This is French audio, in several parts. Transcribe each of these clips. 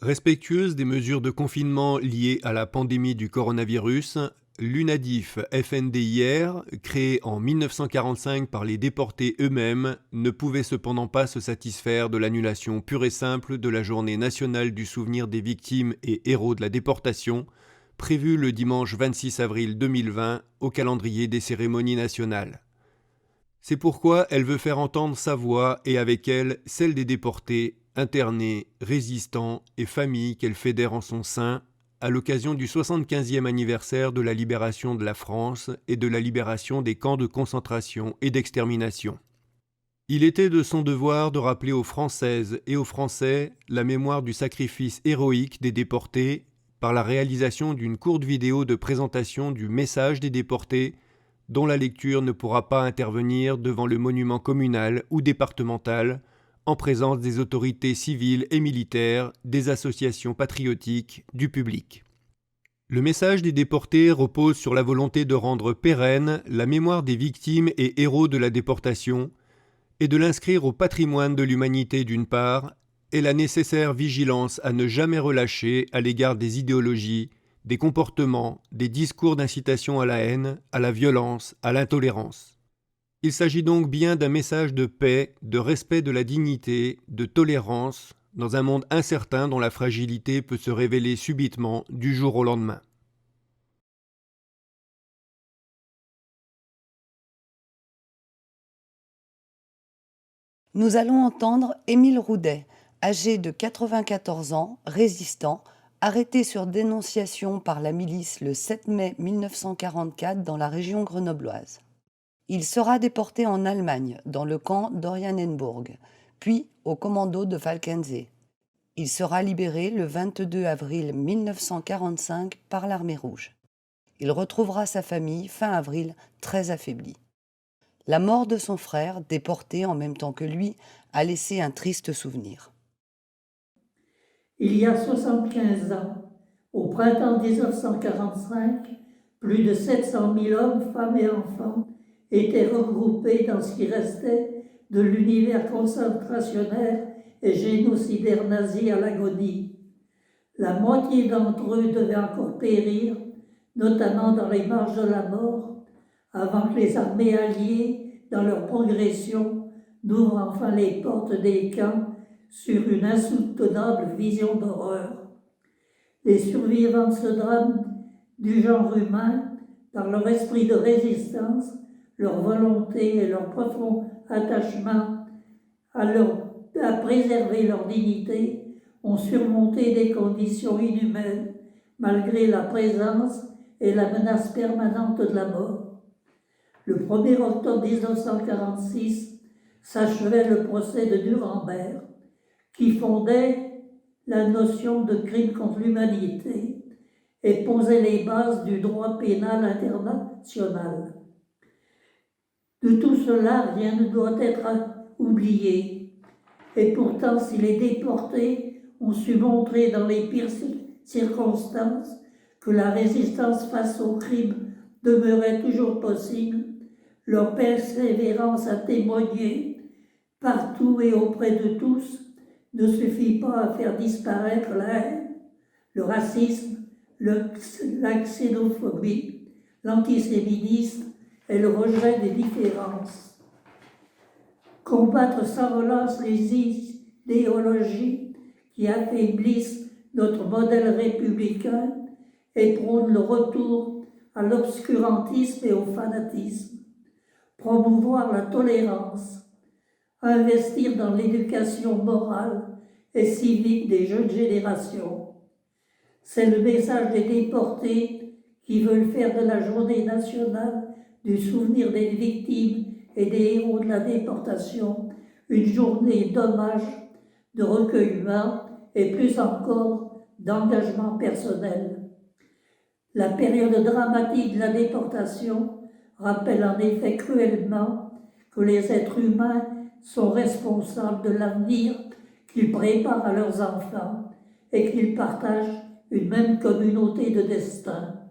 Respectueuse des mesures de confinement liées à la pandémie du coronavirus, l'UNADIF FNDIR, créée en 1945 par les déportés eux-mêmes, ne pouvait cependant pas se satisfaire de l'annulation pure et simple de la journée nationale du souvenir des victimes et héros de la déportation, prévue le dimanche 26 avril 2020 au calendrier des cérémonies nationales. C'est pourquoi elle veut faire entendre sa voix et avec elle celle des déportés, internés, résistants et familles qu'elle fédère en son sein à l'occasion du 75e anniversaire de la libération de la France et de la libération des camps de concentration et d'extermination. Il était de son devoir de rappeler aux Françaises et aux Français la mémoire du sacrifice héroïque des déportés par la réalisation d'une courte vidéo de présentation du message des déportés dont la lecture ne pourra pas intervenir devant le monument communal ou départemental, en présence des autorités civiles et militaires, des associations patriotiques, du public. Le message des déportés repose sur la volonté de rendre pérenne la mémoire des victimes et héros de la déportation et de l'inscrire au patrimoine de l'humanité d'une part, et la nécessaire vigilance à ne jamais relâcher à l'égard des idéologies, des comportements, des discours d'incitation à la haine, à la violence, à l'intolérance. Il s'agit donc bien d'un message de paix, de respect de la dignité, de tolérance, dans un monde incertain dont la fragilité peut se révéler subitement du jour au lendemain. Nous allons entendre Émile Roudet, âgé de 94 ans, résistant, arrêté sur dénonciation par la milice le 7 mai 1944 dans la région grenobloise. Il sera déporté en Allemagne, dans le camp d'Orianenburg, puis au commando de Falkensee. Il sera libéré le 22 avril 1945 par l'Armée rouge. Il retrouvera sa famille fin avril très affaiblie. La mort de son frère, déporté en même temps que lui, a laissé un triste souvenir. Il y a 75 ans, au printemps 1945, plus de 700 000 hommes, femmes et enfants étaient regroupés dans ce qui restait de l'univers concentrationnaire et génocidaire nazi à l'agonie. La moitié d'entre eux devaient encore périr, notamment dans les marges de la mort, avant que les armées alliées, dans leur progression, n'ouvrent enfin les portes des camps sur une insoutenable vision d'horreur. Les survivants de ce drame du genre humain, par leur esprit de résistance, leur volonté et leur profond attachement à préserver leur dignité, ont surmonté des conditions inhumaines malgré la présence et la menace permanente de la mort. Le 1er octobre 1946 s'achevait le procès de Nuremberg, qui fondait la notion de crime contre l'humanité et posait les bases du droit pénal international. De tout cela, rien ne doit être oublié. Et pourtant, si les déportés ont su montrer dans les pires circonstances que la résistance face au crime demeurait toujours possible, leur persévérance à témoigner, partout et auprès de tous, ne suffit pas à faire disparaître la haine, le racisme, la xénophobie, l'antisémitisme et le rejet des différences. Combattre sans relâche les idéologies qui affaiblissent notre modèle républicain et prônent le retour à l'obscurantisme et au fanatisme. Promouvoir la tolérance, investir dans l'éducation morale et civique des jeunes générations. C'est le message des déportés qui veulent faire de la journée nationale du souvenir des victimes et des héros de la déportation une journée d'hommage, de recueillement et plus encore d'engagement personnel. La période dramatique de la déportation rappelle en effet cruellement que les êtres humains sont responsables de l'avenir qu'ils préparent à leurs enfants et qu'ils partagent une même communauté de destin.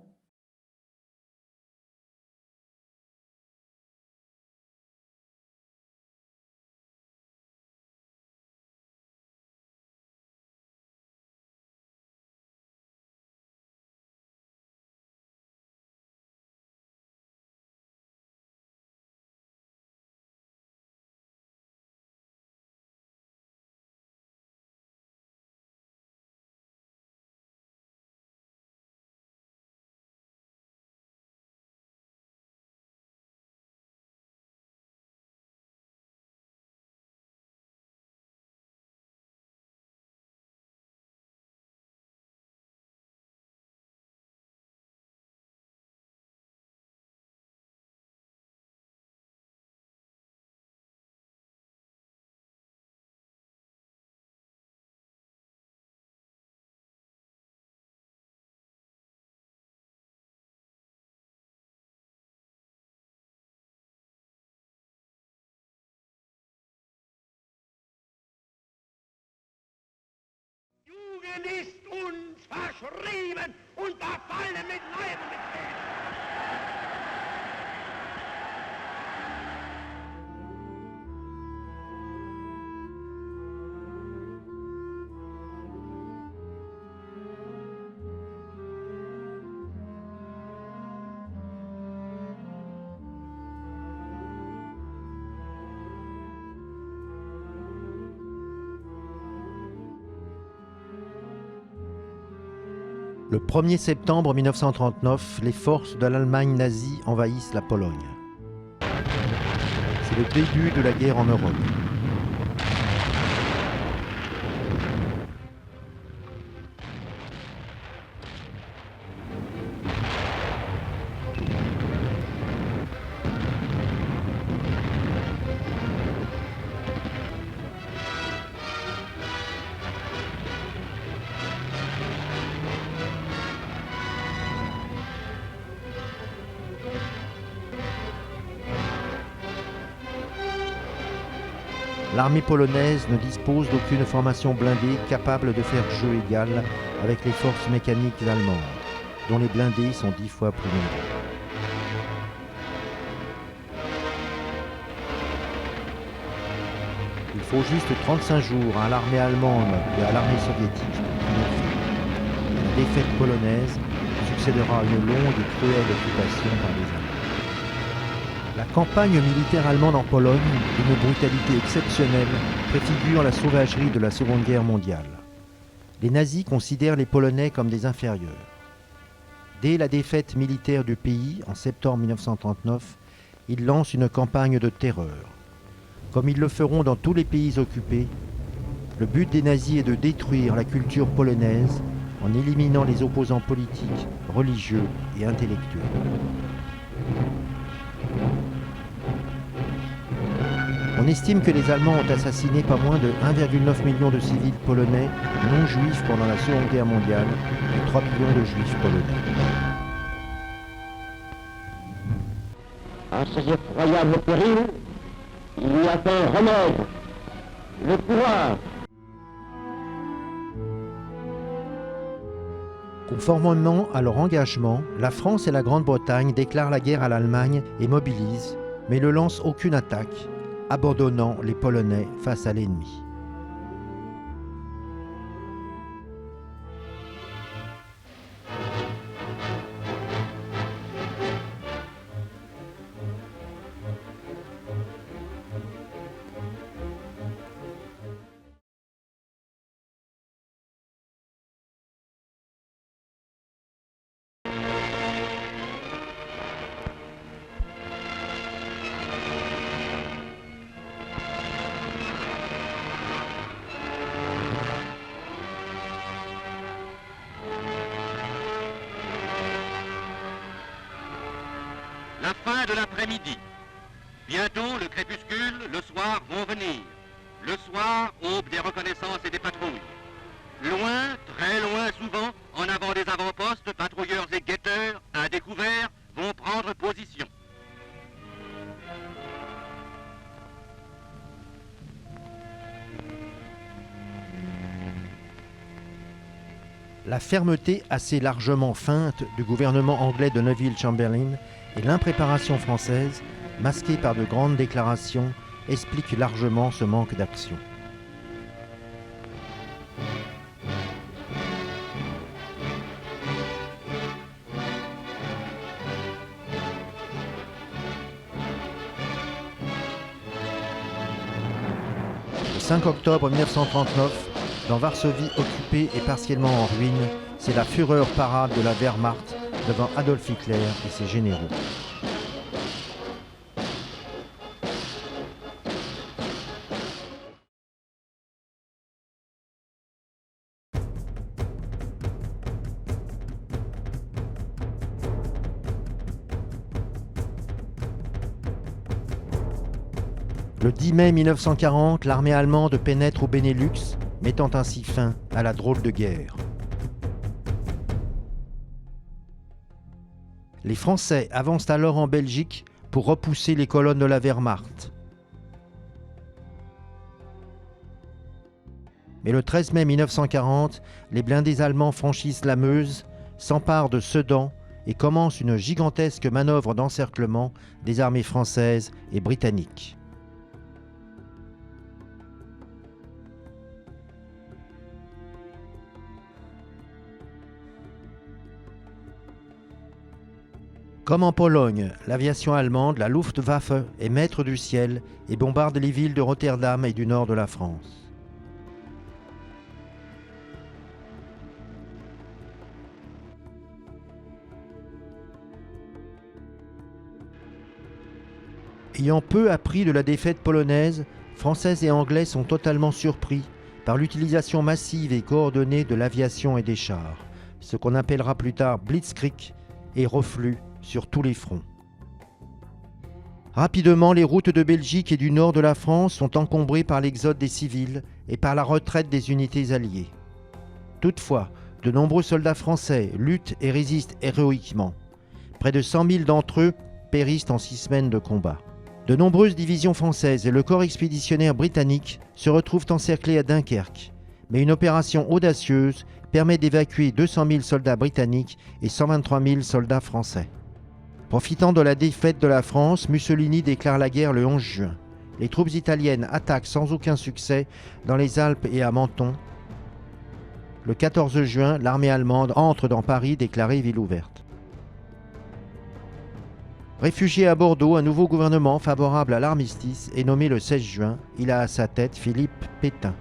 Spanien ist uns verschrieben und da fallen mit Leib und mit Seele. Le 1er septembre 1939, les forces de l'Allemagne nazie envahissent la Pologne. C'est le début de la guerre en Europe. L'armée polonaise ne dispose d'aucune formation blindée capable de faire jeu égal avec les forces mécaniques allemandes, dont les blindés sont 10 fois plus nombreux. Il faut juste 35 jours à l'armée allemande et à l'armée soviétique pour triompher. À la défaite polonaise succédera une longue et cruelle occupation par les Allemands. La campagne militaire allemande en Pologne, d'une brutalité exceptionnelle, préfigure la sauvagerie de la Seconde Guerre mondiale. Les nazis considèrent les Polonais comme des inférieurs. Dès la défaite militaire du pays, en septembre 1939, ils lancent une campagne de terreur. Comme ils le feront dans tous les pays occupés, le but des nazis est de détruire la culture polonaise en éliminant les opposants politiques, religieux et intellectuels. On estime que les Allemands ont assassiné pas moins de 1,9 million de civils polonais non juifs pendant la Seconde Guerre mondiale et 3 millions de juifs polonais. À ces effroyables périls, il y a un remède, le courage. Conformément à leur engagement, la France et la Grande-Bretagne déclarent la guerre à l'Allemagne et mobilisent, mais ne lancent aucune attaque, abandonnant les Polonais face à l'ennemi. La fin de l'après-midi. Bientôt, le crépuscule, le soir vont venir. Le soir, aube des reconnaissances et des patrouilles. Loin, très loin souvent, en avant des avant-postes, patrouilleurs et guetteurs, à découvert, vont prendre position. La fermeté assez largement feinte du gouvernement anglais de Neville Chamberlain et l'impréparation française, masquée par de grandes déclarations, expliquent largement ce manque d'action. Le 5 octobre 1939, dans Varsovie occupée et partiellement en ruine, c'est la fureur parade de la Wehrmacht devant Adolf Hitler et ses généraux. Le 10 mai 1940, l'armée allemande pénètre au Benelux, mettant ainsi fin à la drôle de guerre. Les Français avancent alors en Belgique pour repousser les colonnes de la Wehrmacht. Mais le 13 mai 1940, les blindés allemands franchissent la Meuse, s'emparent de Sedan et commencent une gigantesque manœuvre d'encerclement des armées françaises et britanniques. Comme en Pologne, l'aviation allemande, la Luftwaffe, est maître du ciel et bombarde les villes de Rotterdam et du nord de la France. Ayant peu appris de la défaite polonaise, Français et Anglais sont totalement surpris par l'utilisation massive et coordonnée de l'aviation et des chars, ce qu'on appellera plus tard Blitzkrieg et reflux sur tous les fronts. Rapidement, les routes de Belgique et du nord de la France sont encombrées par l'exode des civils et par la retraite des unités alliées. Toutefois, de nombreux soldats français luttent et résistent héroïquement. Près de 100 000 d'entre eux périssent en 6 semaines de combat. De nombreuses divisions françaises et le corps expéditionnaire britannique se retrouvent encerclés à Dunkerque, mais une opération audacieuse permet d'évacuer 200 000 soldats britanniques et 123 000 soldats français. Profitant de la défaite de la France, Mussolini déclare la guerre le 11 juin. Les troupes italiennes attaquent sans aucun succès dans les Alpes et à Menton. Le 14 juin, l'armée allemande entre dans Paris déclarée ville ouverte. Réfugié à Bordeaux, un nouveau gouvernement favorable à l'armistice est nommé le 16 juin. Il a à sa tête Philippe Pétain.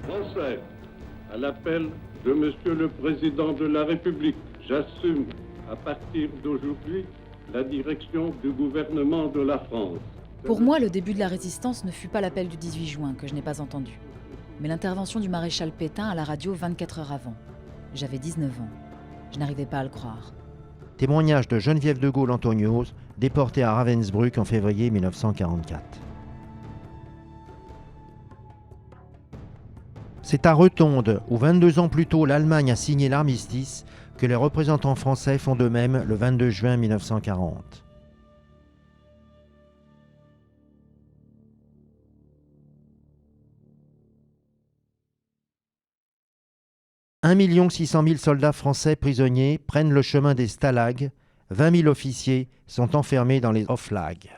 Français, à l'appel de Monsieur le Président de la République, j'assume à partir d'aujourd'hui la direction du gouvernement de la France. Pour moi, le début de la résistance ne fut pas l'appel du 18 juin, que je n'ai pas entendu, mais l'intervention du maréchal Pétain à la radio 24 heures avant. J'avais 19 ans. Je n'arrivais pas à le croire. Témoignage de Geneviève de Gaulle-Antonios, déportée à Ravensbrück en février 1944. C'est à Rethonde, où 22 ans plus tôt l'Allemagne a signé l'armistice, que les représentants français font de même le 22 juin 1940. « 1 600 000 soldats français prisonniers prennent le chemin des stalags, 20 000 officiers sont enfermés dans les Oflag. »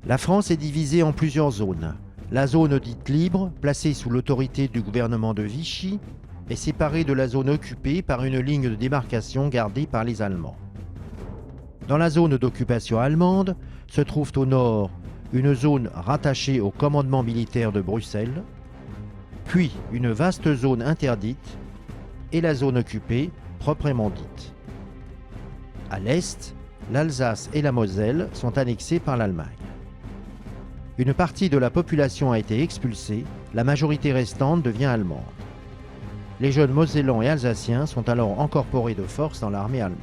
La France est divisée en plusieurs zones. La zone dite libre, placée sous l'autorité du gouvernement de Vichy, est séparée de la zone occupée par une ligne de démarcation gardée par les Allemands. Dans la zone d'occupation allemande se trouve au nord une zone rattachée au commandement militaire de Bruxelles, puis une vaste zone interdite et la zone occupée proprement dite. À l'est, l'Alsace et la Moselle sont annexées par l'Allemagne. Une partie de la population a été expulsée, la majorité restante devient allemande. Les jeunes mosellans et alsaciens sont alors incorporés de force dans l'armée allemande.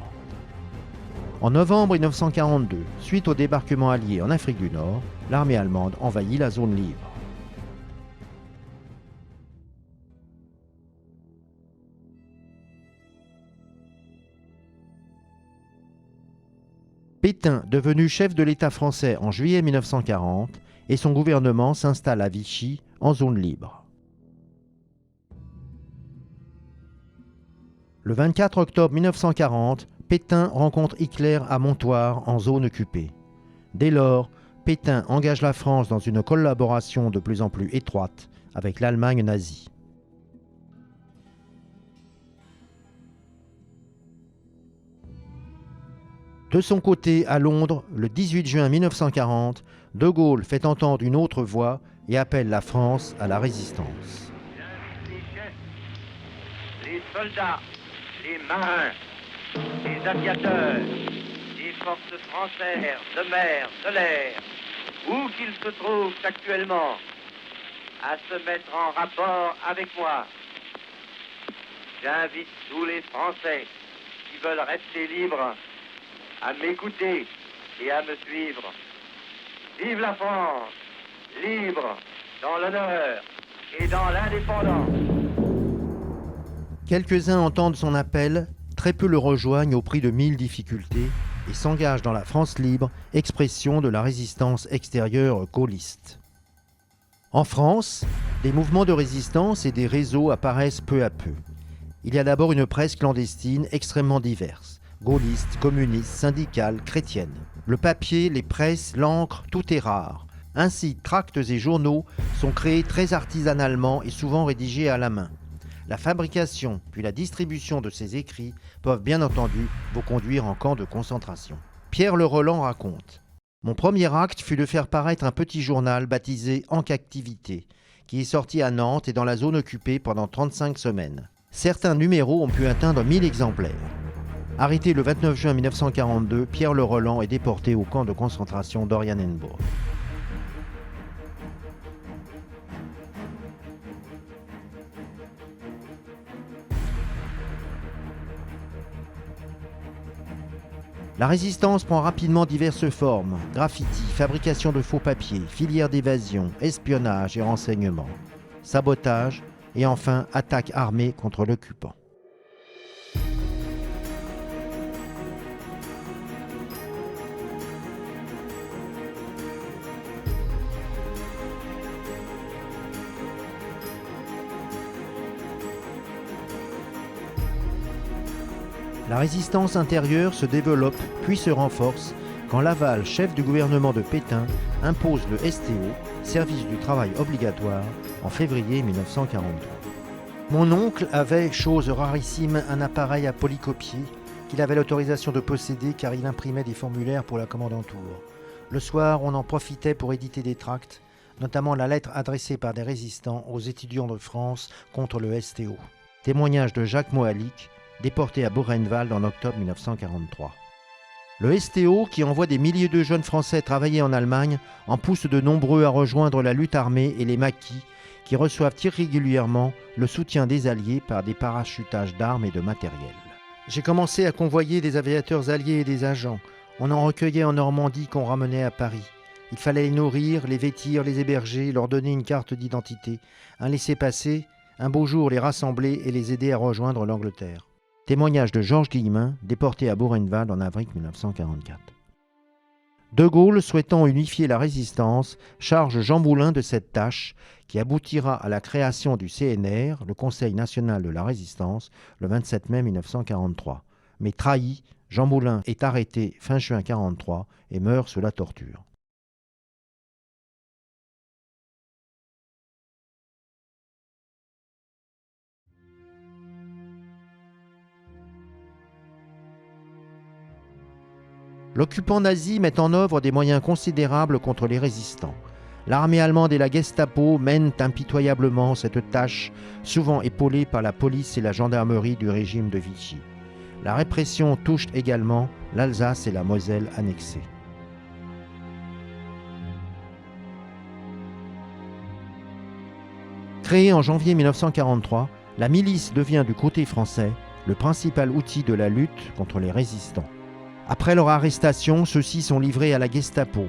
En novembre 1942, suite au débarquement allié en Afrique du Nord, l'armée allemande envahit la zone libre. Pétain, devenu chef de l'État français en juillet 1940, et son gouvernement s'installe à Vichy en zone libre. Le 24 octobre 1940, Pétain rencontre Hitler à Montoire en zone occupée. Dès lors, Pétain engage la France dans une collaboration de plus en plus étroite avec l'Allemagne nazie. De son côté, à Londres, le 18 juin 1940, De Gaulle fait entendre une autre voix et appelle la France à la résistance. Les chefs, les soldats, les marins, les aviateurs, les forces françaises de mer, de l'air, où qu'ils se trouvent actuellement, à se mettre en rapport avec moi. J'invite tous les Français qui veulent rester libres à m'écouter et à me suivre. Vive la France, libre, dans l'honneur et dans l'indépendance. Quelques-uns entendent son appel, très peu le rejoignent au prix de 1000 difficultés et s'engagent dans la France libre, expression de la résistance extérieure gaulliste. En France, des mouvements de résistance et des réseaux apparaissent peu à peu. Il y a d'abord une presse clandestine extrêmement diverse, gaulliste, communiste, syndicale, chrétienne. Le papier, les presses, l'encre, tout est rare. Ainsi, tracts et journaux sont créés très artisanalement et souvent rédigés à la main. La fabrication puis la distribution de ces écrits peuvent bien entendu vous conduire en camp de concentration. Pierre Le Roland raconte : mon premier acte fut de faire paraître un petit journal baptisé En Captivité, qui est sorti à Nantes et dans la zone occupée pendant 35 semaines. Certains numéros ont pu atteindre 1000 exemplaires. Arrêté le 29 juin 1942, Pierre Le Roland est déporté au camp de concentration d'Oranienburg. La résistance prend rapidement diverses formes: graffiti, fabrication de faux papiers, filière d'évasion, espionnage et renseignement, sabotage et enfin attaque armée contre l'occupant. La résistance intérieure se développe puis se renforce quand Laval, chef du gouvernement de Pétain, impose le STO, service du travail obligatoire, en février 1943. Mon oncle avait, chose rarissime, un appareil à polycopier qu'il avait l'autorisation de posséder car il imprimait des formulaires pour la commandanture. Le soir, on en profitait pour éditer des tracts, notamment la lettre adressée par des résistants aux étudiants de France contre le STO. Témoignage de Jacques Moalic, déporté à Buchenwald en octobre 1943. Le STO, qui envoie des milliers de jeunes Français travailler en Allemagne, en pousse de nombreux à rejoindre la lutte armée et les maquis, qui reçoivent irrégulièrement le soutien des Alliés par des parachutages d'armes et de matériel. J'ai commencé à convoyer des aviateurs alliés et des agents. On en recueillait en Normandie qu'on ramenait à Paris. Il fallait les nourrir, les vêtir, les héberger, leur donner une carte d'identité, un laissez-passer, un beau jour les rassembler et les aider à rejoindre l'Angleterre. Témoignage de Georges Guillemin, déporté à Buchenwald en avril 1944. De Gaulle, souhaitant unifier la résistance, charge Jean Moulin de cette tâche qui aboutira à la création du CNR, le Conseil national de la résistance, le 27 mai 1943. Mais trahi, Jean Moulin est arrêté fin juin 1943 et meurt sous la torture. L'occupant nazi met en œuvre des moyens considérables contre les résistants. L'armée allemande et la Gestapo mènent impitoyablement cette tâche, souvent épaulée par la police et la gendarmerie du régime de Vichy. La répression touche également l'Alsace et la Moselle annexées. Créée en janvier 1943, la milice devient du côté français le principal outil de la lutte contre les résistants. Après leur arrestation, ceux-ci sont livrés à la Gestapo.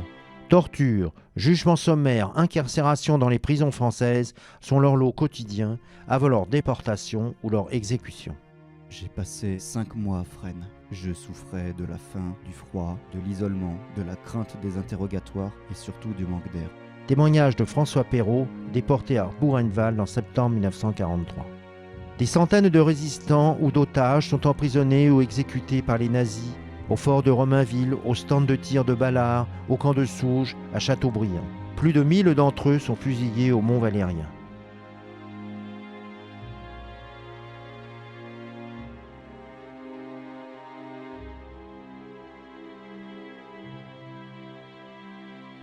Torture, jugement sommaire, incarcération dans les prisons françaises sont leur lot quotidien avant leur déportation ou leur exécution. J'ai passé 5 mois à Fresnes. Je souffrais de la faim, du froid, de l'isolement, de la crainte des interrogatoires et surtout du manque d'air. Témoignage de François Perrault, déporté à Buchenwald en septembre 1943. Des centaines de résistants ou d'otages sont emprisonnés ou exécutés par les nazis au fort de Romainville, au stand de tir de Ballard, au camp de Souges, à Châteaubriand. Plus de 1000 d'entre eux sont fusillés au Mont-Valérien.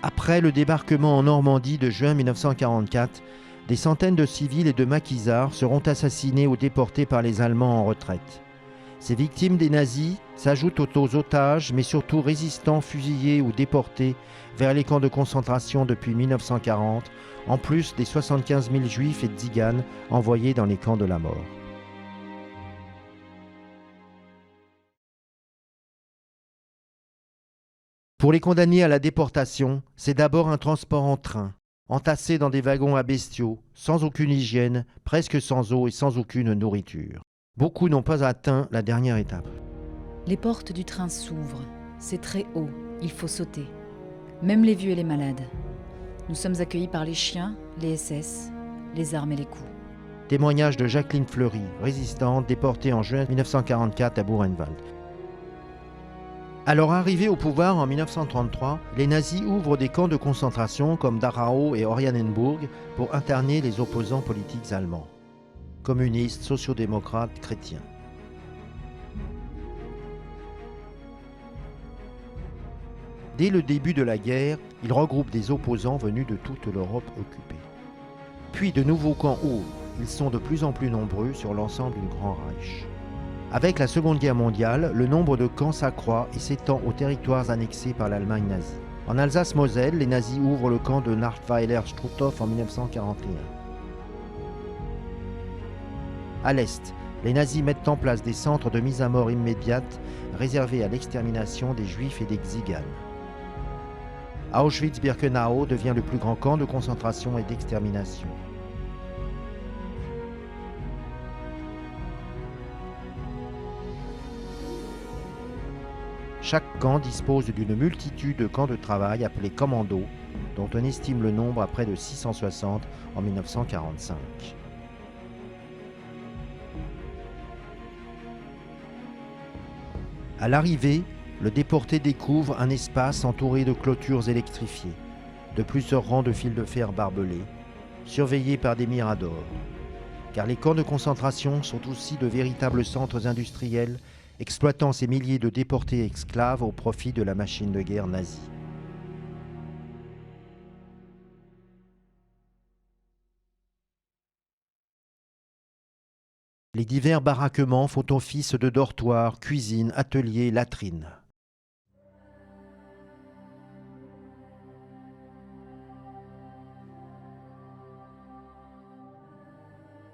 Après le débarquement en Normandie de juin 1944, des centaines de civils et de maquisards seront assassinés ou déportés par les Allemands en retraite. Ces victimes des nazis s'ajoutent aux otages, mais surtout résistants fusillés ou déportés vers les camps de concentration depuis 1940, en plus des 75 000 juifs et tziganes envoyés dans les camps de la mort. Pour les condamnés à la déportation, c'est d'abord un transport en train, entassé dans des wagons à bestiaux, sans aucune hygiène, presque sans eau et sans aucune nourriture. Beaucoup n'ont pas atteint la dernière étape. Les portes du train s'ouvrent. C'est très haut. Il faut sauter. Même les vieux et les malades. Nous sommes accueillis par les chiens, les SS, les armes et les coups. Témoignage de Jacqueline Fleury, résistante, déportée en juin 1944 à Buchenwald. À leur arrivée au pouvoir en 1933, les nazis ouvrent des camps de concentration comme Dachau et Oranienburg pour interner les opposants politiques allemands, communistes, sociodémocrates, chrétiens. Dès le début de la guerre, ils regroupent des opposants venus de toute l'Europe occupée. Puis de nouveaux camps ouvrent. Ils sont de plus en plus nombreux sur l'ensemble du Grand Reich. Avec la Seconde Guerre mondiale, le nombre de camps s'accroît et s'étend aux territoires annexés par l'Allemagne nazie. En Alsace-Moselle, les nazis ouvrent le camp de Nachtweiler-Struthof en 1941. À l'Est, les nazis mettent en place des centres de mise à mort immédiate réservés à l'extermination des Juifs et des Tziganes. Auschwitz-Birkenau devient le plus grand camp de concentration et d'extermination. Chaque camp dispose d'une multitude de camps de travail appelés commandos, dont on estime le nombre à près de 660 en 1945. À l'arrivée, le déporté découvre un espace entouré de clôtures électrifiées, de plusieurs rangs de fils de fer barbelés, surveillés par des miradors. Car les camps de concentration sont aussi de véritables centres industriels exploitant ces milliers de déportés esclaves au profit de la machine de guerre nazie. Les divers baraquements font office de dortoirs, cuisines, ateliers, latrines.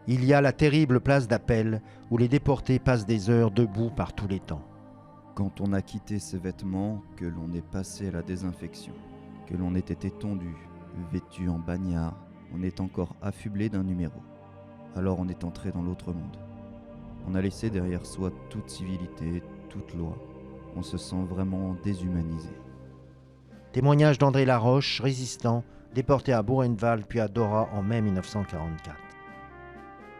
Il y a la terrible place d'Appel où les déportés passent des heures debout par tous les temps. Quand on a quitté ses vêtements, que l'on est passé à la désinfection, que l'on ait été tondu, vêtu en bagnard, on est encore affublé d'un numéro. Alors on est entré dans l'autre monde. On a laissé derrière soi toute civilité, toute loi. On se sent vraiment déshumanisé. Témoignage d'André Laroche, résistant, déporté à Buchenwald puis à Dora en mai 1944.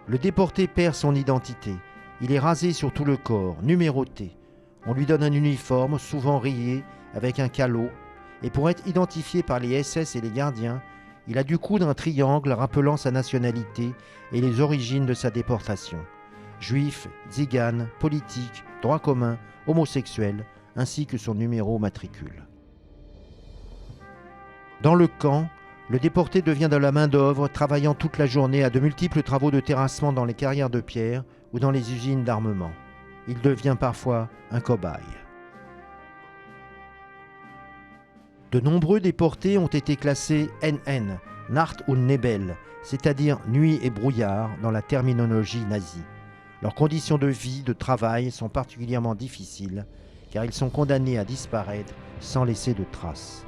Le déporté perd son identité. Il est rasé sur tout le corps, numéroté. On lui donne un uniforme, souvent rayé, avec un calot. Et pour être identifié par les SS et les gardiens, il a dû coudre un triangle rappelant sa nationalité et les origines de sa déportation. Juif, tzigane, politique, droit commun, homosexuel, ainsi que son numéro matricule. Dans le camp, le déporté devient de la main-d'œuvre, travaillant toute la journée à de multiples travaux de terrassement dans les carrières de pierre ou dans les usines d'armement. Il devient parfois un cobaye. De nombreux déportés ont été classés NN, Nacht und Nebel, c'est-à-dire nuit et brouillard dans la terminologie nazie. Leurs conditions de vie, de travail sont particulièrement difficiles car ils sont condamnés à disparaître sans laisser de traces.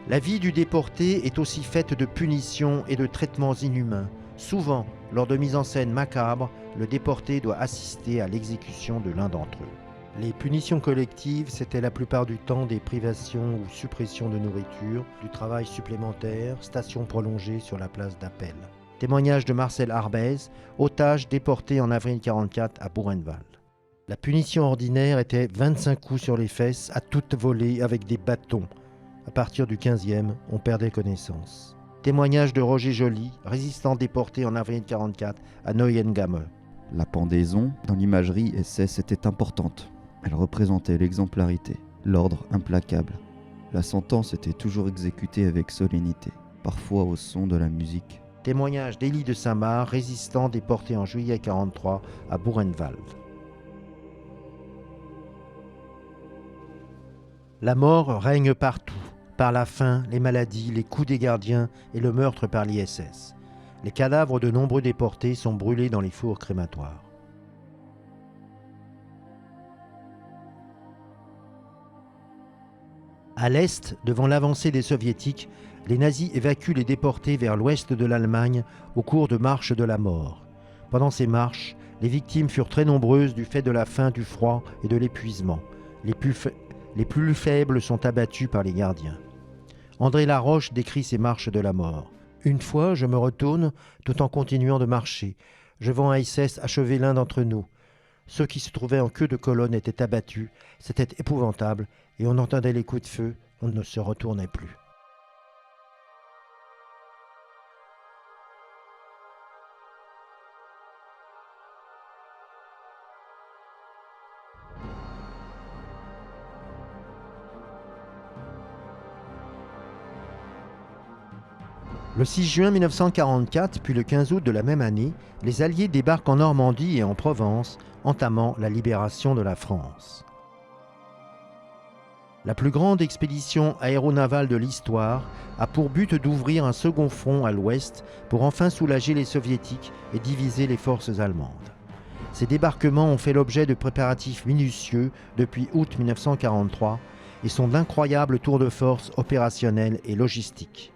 La vie du déporté est aussi faite de punitions et de traitements inhumains. Souvent, lors de mises en scène macabres, le déporté doit assister à l'exécution de l'un d'entre eux. Les punitions collectives, c'était la plupart du temps des privations ou suppressions de nourriture, du travail supplémentaire, stations prolongées sur la place d'Appel. Témoignage de Marcel Arbez, otage déporté en avril 1944 à Buchenwald. La punition ordinaire était 25 coups sur les fesses, à toute volée avec des bâtons. À partir du 15e, on perdait connaissance. Témoignage de Roger Joly, résistant déporté en avril 1944 à Neuengamme. La pendaison, dans l'imagerie SS, était importante. Elle représentait l'exemplarité, l'ordre implacable. La sentence était toujours exécutée avec solennité, parfois au son de la musique. Témoignage d'Élie de Saint-Marc, résistant déporté en juillet 1943 à Buchenwald. La mort règne partout, par la faim, les maladies, les coups des gardiens et le meurtre par l'ISS. Les cadavres de nombreux déportés sont brûlés dans les fours crématoires. À l'est, devant l'avancée des soviétiques, les nazis évacuent les déportés vers l'ouest de l'Allemagne au cours de marches de la mort. Pendant ces marches, les victimes furent très nombreuses du fait de la faim, du froid et de l'épuisement. Les plus faibles sont abattus par les gardiens. André Laroche décrit ces marches de la mort. « Une fois, je me retourne tout en continuant de marcher. Je vois un SS achever l'un d'entre nous. Ceux qui se trouvaient en queue de colonne étaient abattus. C'était épouvantable et on entendait les coups de feu. On ne se retournait plus. » Le 6 juin 1944, puis le 15 août de la même année, les Alliés débarquent en Normandie et en Provence, entamant la libération de la France. La plus grande expédition aéronavale de l'histoire a pour but d'ouvrir un second front à l'ouest pour enfin soulager les soviétiques et diviser les forces allemandes. Ces débarquements ont fait l'objet de préparatifs minutieux depuis août 1943 et sont d'incroyables tours de force opérationnels et logistiques.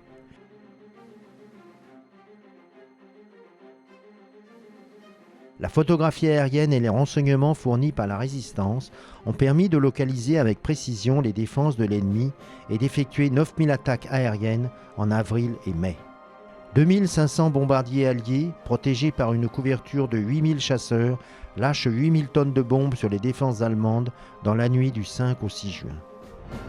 La photographie aérienne et les renseignements fournis par la résistance ont permis de localiser avec précision les défenses de l'ennemi et d'effectuer 9000 attaques aériennes en avril et mai. 2500 bombardiers alliés, protégés par une couverture de 8000 chasseurs, lâchent 8000 tonnes de bombes sur les défenses allemandes dans la nuit du 5 au 6 juin.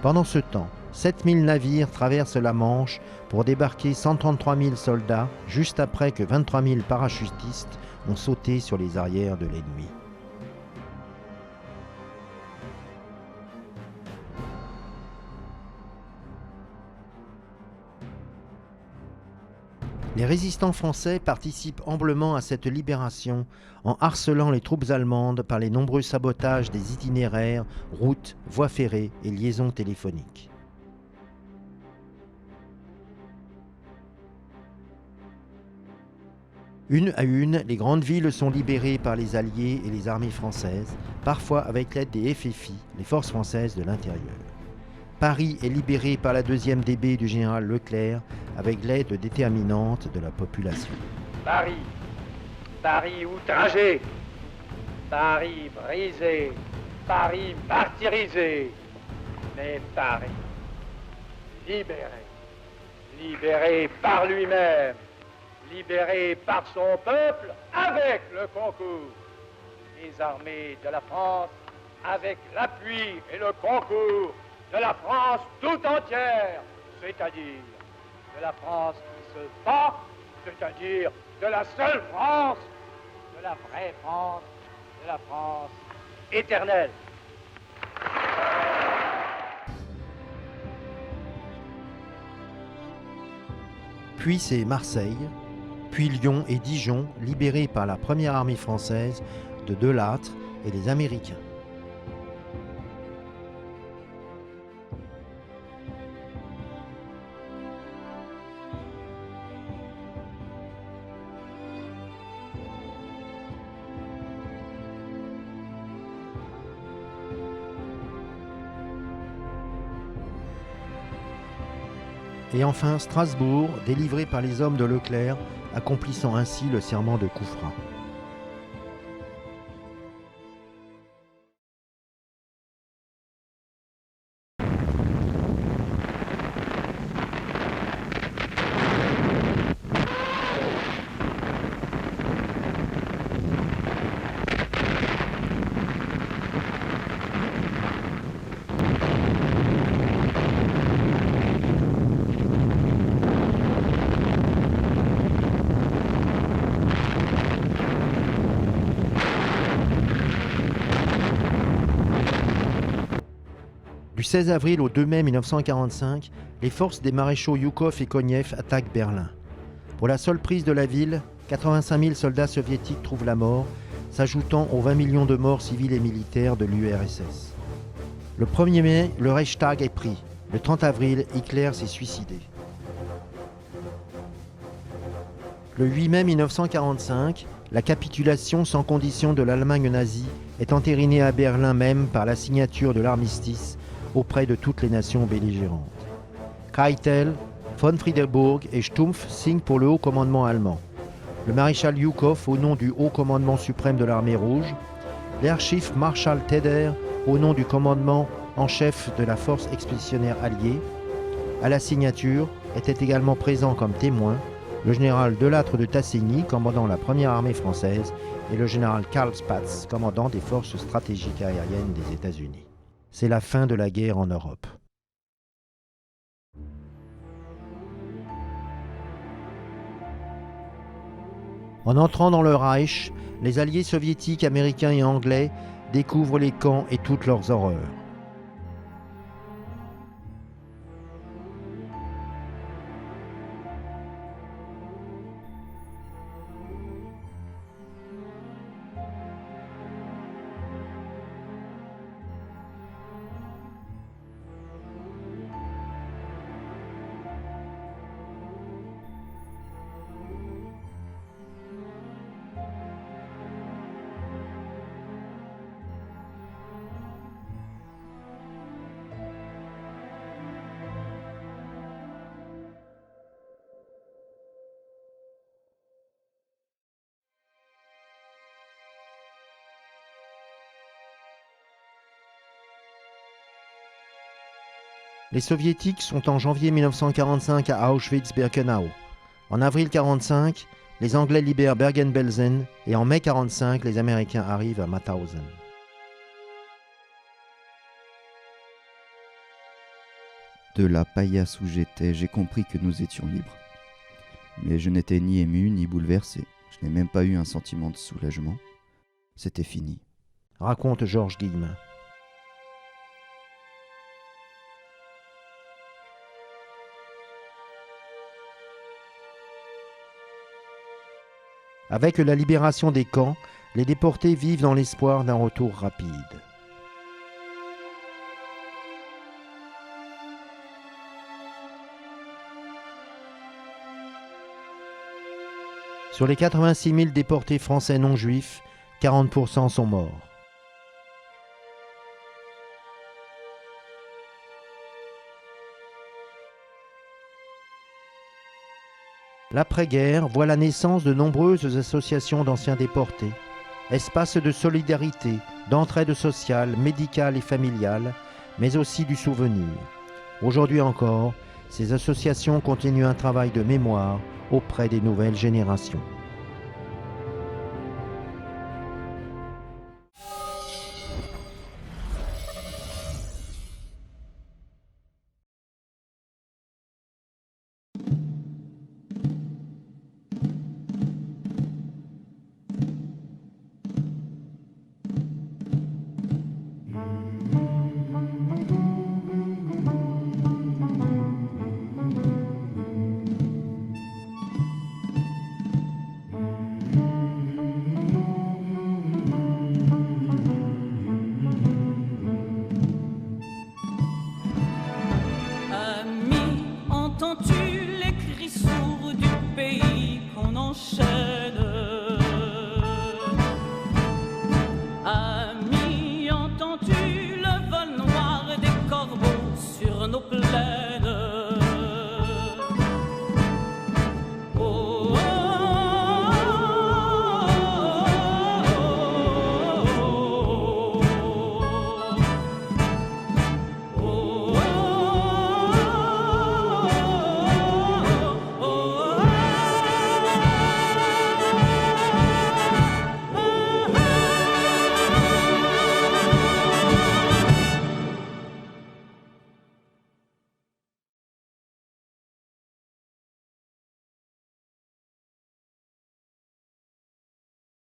Pendant ce temps, 7000 navires traversent la Manche pour débarquer 133 000 soldats, juste après que 23 000 parachutistes ont sauté sur les arrières de l'ennemi. Les résistants français participent amplement à cette libération en harcelant les troupes allemandes par les nombreux sabotages des itinéraires, routes, voies ferrées et liaisons téléphoniques. Une à une, les grandes villes sont libérées par les Alliés et les armées françaises, parfois avec l'aide des FFI, les forces françaises de l'intérieur. Paris est libéré par la 2e DB du général Leclerc avec l'aide déterminante de la population. Paris outragé, Paris brisé, Paris martyrisé, mais Paris libéré par lui-même, libéré par son peuple avec le concours des armées de la France, avec l'appui et le concours de la France tout entière, c'est-à-dire de la France qui se bat, c'est-à-dire de la seule France, de la vraie France, de la France éternelle. Puis c'est Marseille, puis Lyon et Dijon, libérés par la première armée française de De Lattre et les Américains. Et enfin Strasbourg, délivré par les hommes de Leclerc, accomplissant ainsi le serment de Couffra. Du 16 avril au 2 mai 1945, les forces des maréchaux Youkov et Konev attaquent Berlin. Pour la seule prise de la ville, 85 000 soldats soviétiques trouvent la mort, s'ajoutant aux 20 millions de morts civiles et militaires de l'URSS. Le 1er mai, le Reichstag est pris. Le 30 avril, Hitler s'est suicidé. Le 8 mai 1945, la capitulation sans condition de l'Allemagne nazie est entérinée à Berlin même par la signature de l'armistice auprès de toutes les nations belligérantes. Keitel, von Friedeburg et Stumpf signent pour le haut commandement allemand. Le maréchal Youkov au nom du haut commandement suprême de l'armée rouge, l'air chief Marshal Teder au nom du commandement en chef de la force expéditionnaire alliée, À la signature étaient également présents comme témoins le général Delattre de Tassigny, commandant la première armée française, et le général Karl Spaatz, commandant des forces stratégiques aériennes des États-Unis. C'est la fin de la guerre en Europe. En entrant dans le Reich, les alliés soviétiques, américains et anglais découvrent les camps et toutes leurs horreurs. Les soviétiques sont en janvier 1945 à Auschwitz-Birkenau. En avril 1945, les Anglais libèrent Bergen-Belsen et en mai 1945, les Américains arrivent à Mauthausen. De la paillasse où j'étais, j'ai compris que nous étions libres. Mais je n'étais ni ému ni bouleversé. Je n'ai même pas eu un sentiment de soulagement. C'était fini. Raconte Georges Guillemin. Avec la libération des camps, les déportés vivent dans l'espoir d'un retour rapide. Sur les 86 000 déportés français non juifs, 40% sont morts. L'après-guerre voit la naissance de nombreuses associations d'anciens déportés, espaces de solidarité, d'entraide sociale, médicale et familiale, mais aussi du souvenir. Aujourd'hui encore, ces associations continuent un travail de mémoire auprès des nouvelles générations. Ami, entends-tu le vol noir des corbeaux sur nos plaines?